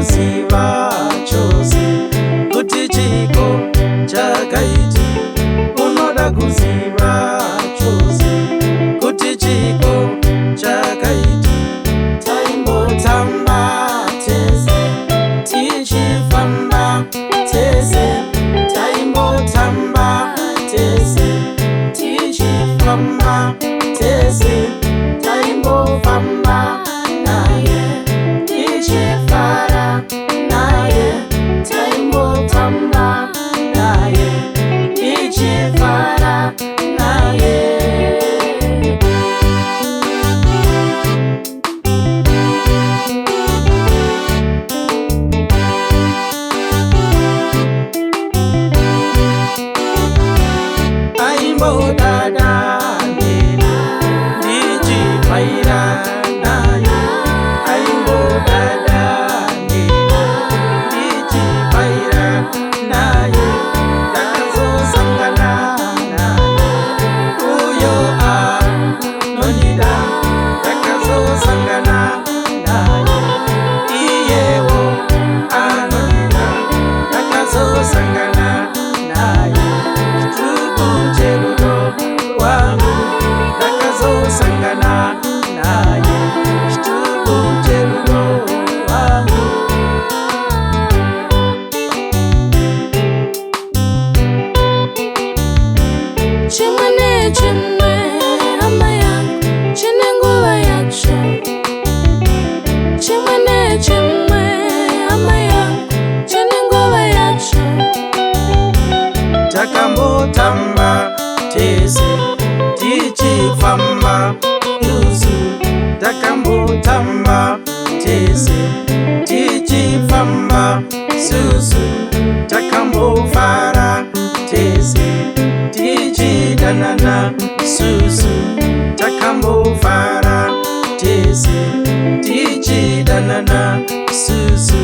kuziva chose kuti chiko chakaiti. Unoda kuziva chose kuti chiko chakaiti. Taimbotamba tese tichifamba tese. Taimbotamba tese tichifamba tese. Taimbofamba naye tichifara naye. Taimbotamba naye tichifara naye. Aimbodada ndichifaira naye. Aimbodada ndichifaira naye. Takazosangana naye uyo anondida. Takazosangana naye iyewo anondida. Takazosangana naye chitubu cherudo wangu. Takazosangana naye chitubu cherudo wangu. Chimwe nechimwe hama yangu chine nguva yacho. Chimwe nechimwe hama yangu chine nguva yacho. Takambotamba tese tichifamba luzu. Takambotamba tese tichifamba susu. Takambofara tese tichidanana susu. Takambofara tese tichidanana susu.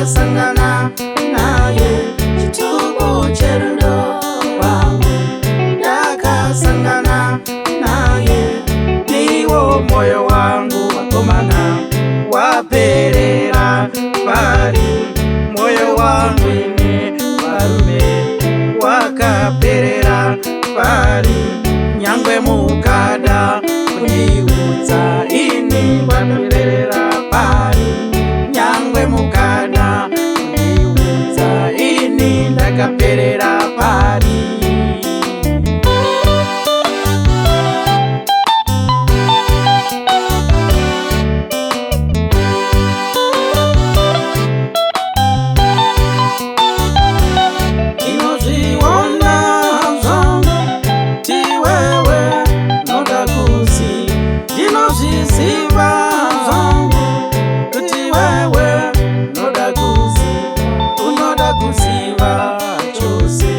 Sangana naye chitubu cherudo wangu. Ndakasangana naye niwo moyo wangu wakomana waperera pari. Moyo wangu ine varume wakaperera pari. Nyangwe mukada kundiudza ini waperera pari. Nyangwe mukada kundiudza ini ndakaperera pari. Inozviona zvangu tiwewe noda kuzi. Ndinozviziva zvangu kuti wewe noda kuzi. Unoda kuziva chose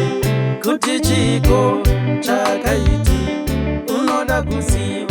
kuti chiko chakaiti. Unoda kuziva